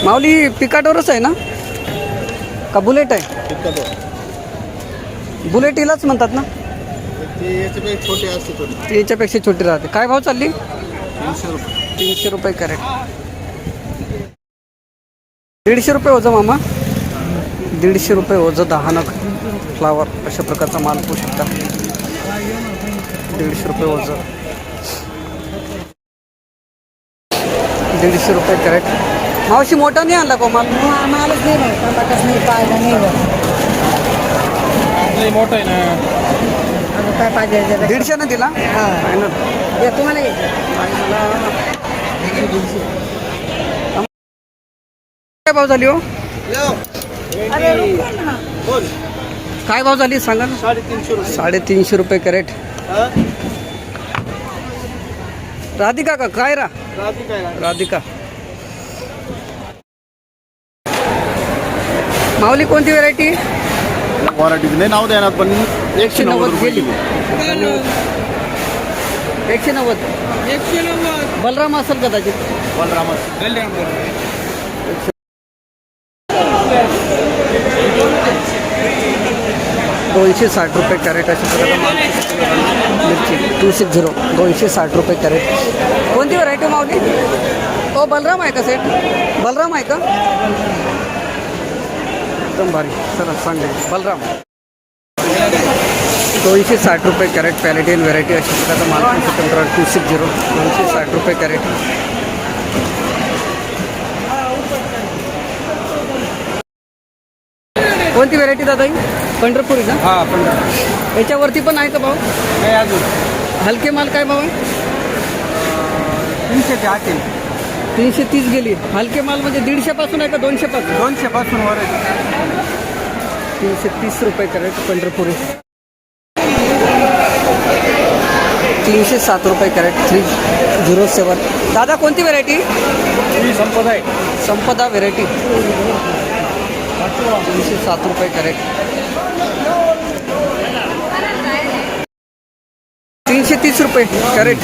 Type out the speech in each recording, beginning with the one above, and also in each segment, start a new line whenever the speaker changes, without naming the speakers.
माऊली पिकाटोरच आहे ना का बुलेट आहे? बुलेट हिलाच म्हणतात ना?
छोटे असते थोडे.
ती याच्यापेक्षा छोटी राहते. काय भाव चालली?
300 रुपये.
300 रुपये कॅरेट. 150 रुपये ओझं मामा. 150 रुपये ओझं 10 नग फ्लावर. अशा प्रकारचा माल पाहू शकता. 150 रुपये ओझं. 150 रुपये कॅरेट. मावशी मोठा नाही आणला का माल?
आम्हालाच नाही टमाटाच नाही पाहिला नाही
मोठं आहे ना.
अगं काय पाहिजे
150 ना दिला? फायनल.
तुम्हाला
काय भाव झाली हो?
अरे
काय भाव झाली सांगा ना?
350 रुपये.
350 रुपये कॅरेट. राधिका का काय राधिका. माऊली कोणती व्हरायटी?
वराठीचं नाही नाव देणार पण
190 गेली. 190. बलराम असेल कदाचित. 260 रुपये कॅरेट अशा प्रकारचा माल. मिरची 260 260 रुपये कॅरेट. कोणती व्हरायटी मावली? हो बलराम आहे का सेट? बलराम आहे का? एकदम भारी. सर सांगे बलराम. 260 रुपये कॅरेट. पॅलेटियन व्हरायटी अशा प्रकारचा माल. 260 260 रुपये कॅरेट. कोणती व्हरायटी दादा ही? पंढरपुरी ना?
हां पंढरपूर.
याच्यावरती पण आहे का भाव?
नाही अजून.
हलके माल काय भाव आहे?
300 आतील.
330 गेली. हलके माल म्हणजे 150 पासून आहे का 200 पासून?
200 पासून वर आहे.
330 रुपये कॅरेट पंढरपुरी. 307 रुपये कॅरेट. 307. दादा कोणती व्हरायटी?
ही संपदा आहे.
संपदा व्हरायटी. 307 रुपये कॅरेट. 330 रुपये कॅरेट.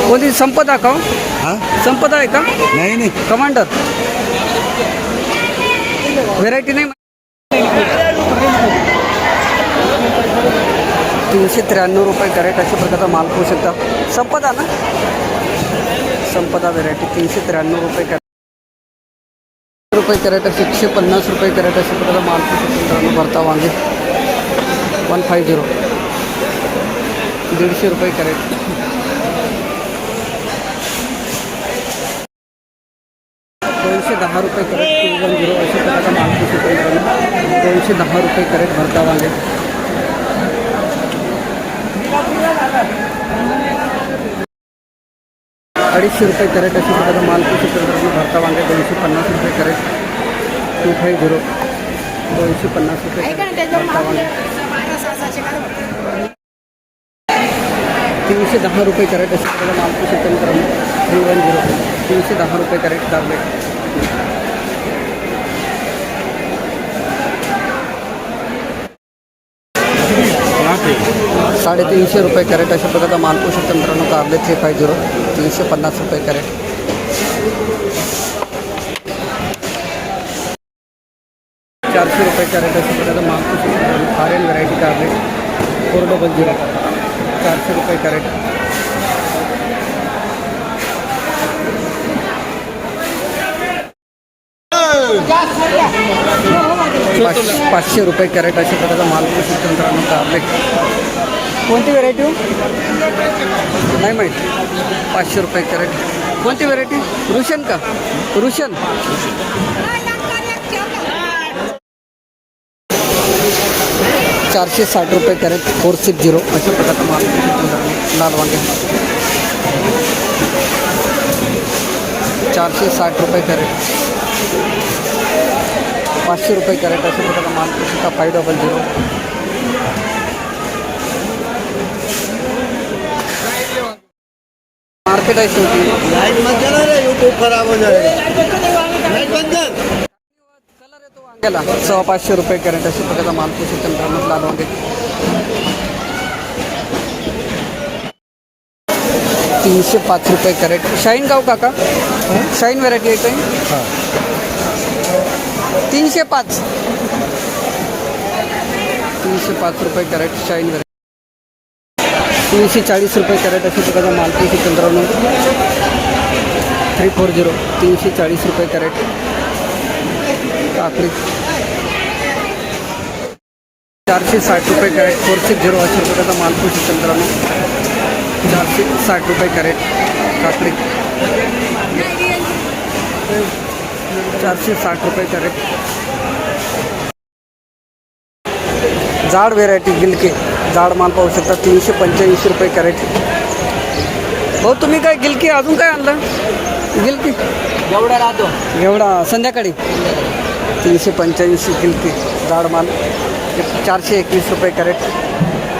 कोणती संपदा का? संपदा आहे का?
नाही
कमांडर व्हेरायटी नाही. 393 रुपये कॅरेट अशा प्रकारचा माल पाहू शकता. संपदा ना? संपदा व्हेरायटी 393 रुपये कॅरेट. कॅरेट. 150 रुपये कॅरेट अशा प्रकारचा माल पाहू शकता. भरता वांगे 150. 150 रुपये कॅरेट. 210 रुपये कॅरेट. 210 अशा प्रकारचा माल पाहू शकता. 210 रुपये कॅरेट भरता वांगे. 250 रुपये कॅरेट अशा प्रकारचा माल पाहू शकता. भरता वांगे 250 रुपये कॅरेट. 250. 250 रुपये भरता वांगे. 310 रुपये कॅरेट अशा प्रकारचा माल पाहू शकता मित्रांनो. 310. 310 रुपये कॅरेट टार्गेट. 350 रुपये कॅरेट अशा प्रकारचा माल पाहू शकता मित्रांनो. कारले 350. 350 रुपये कॅरेट. 400 रुपये कॅरेट अशा प्रकारचा माल पाहू शकता. फॉरेन व्हरायटी कारले 400. 400 रुपये कॅरेट. 500 रुपये कॅरेट अशा प्रकारचा माल पाहू शकता मित्रांनो. कारले कोणती व्हेरायटी हो? नाही माहीत. 500 रुपये कॅरेट. कोणती व्हेरायटी? रुशन का? रुशन. 460 रुपये कॅरेट. 460 अशा प्रकारचा माल लाल वांगे. 460 रुपये कॅरेट. 500 रुपये कॅरेट अशा प्रकारचा माल 500. मार्केट आहे शेवटी.
लाईट मत जाणार आहे. यूट्यूब खराब हो जाए. लाईट बंद कर.
कलर येतो वांग्याला. 500 रुपये कॅरेट अशा प्रकारचा माल पाहू शकता मित्रांनो. लाल वांगे 305 रुपये कॅरेट. शाईन गाव काका, शाईन व्हरायटी आहे काही. 305 रुपये कॅरेट शाईन व्हरायटी. 340 रुपये कॅरेट अशा प्रकारचा माल पेशी चंद्रावरून 340 340 रुपये कॅरेट. काकडी 460 रुपये कॅरेट. 460 अशा प्रकारचा माल पेशी चंद्रावरून 460 रुपये कॅरेट. काकडी 460 रुपये कॅरेट. जाड व्हेरायटी गिलके, जाड माल पाहू शकता 385 रुपये कॅरेट. हो तुम्ही काय गिलकी अजून काय आणलं? गिलकी
एवढा राहतो.
एवढा संध्याकाळी 385 गिलकी जाड माल. 421 रुपये कॅरेट.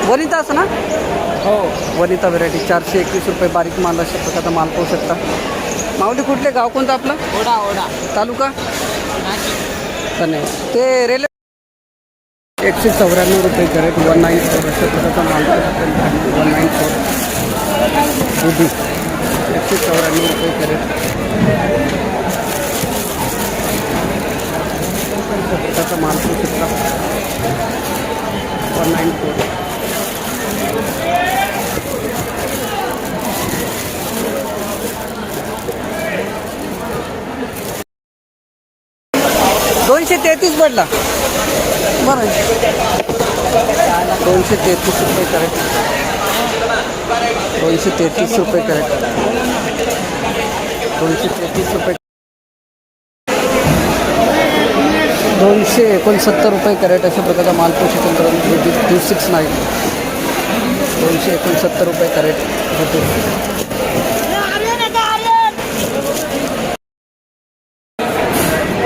वनिता असं ना,
हो.
वनिता व्हेरायटी 421 रुपये. बारीक माल अशा प्रकारचा माल पाहू शकता. माऊली कुठले गाव कोणतं आपलं?
ओढा
तालुका धन्यवाद. ते रेल्वे 194 रुपये कॅरेट. 194 अशा प्रकारचा माल 194 दुधी 194 रुपये कॅरेट. प्रकारचा माल पाहू शकता 194. $233 पडला बरं. 233 रुपये कॅरेट. 233 रुपये कॅरेट. 233 रुपये. 269 रुपये कॅरेट अशा प्रकारचा माल पोषी तंत्र 269. 269 रुपये कॅरेट.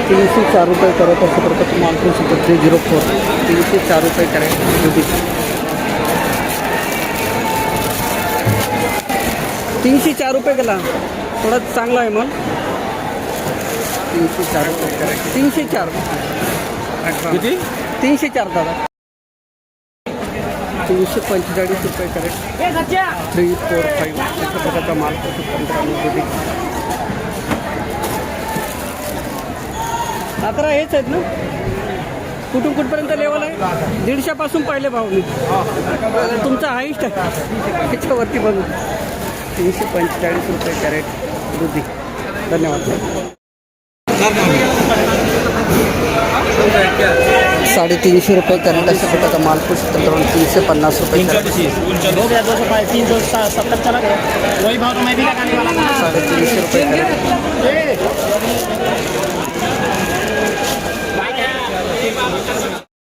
304 रुपये कॅरेट अशा प्रकारचं माल पोषी 304. 304 रुपये कॅरेट. 304 रुपये गेला. थोडा चांगला आहे मग. 304 रुपये कॅरेट. 304 किती? 304 दादा. 345 रुपये कॅरेट. 345 अशा प्रकारचा माल पोषी तंत्रामध्ये. अकरा हेच आहेत ना, कुठून कुठपर्यंत लेवल आहे? 150 पासून पहिले भाव मी तुमचा हाईस्ट आहे त्याच्यावरती बघू. 345 रुपये कॅरेट दुधी. धन्यवाद. 350 रुपये कॅरेट अशा प्रकारचा माल पोषी तंत्रावरून 350 रुपये कॅरेट.
270 चला वही भाव तो मैं भी लगाने वाला था.
350 रुपये कॅरेट.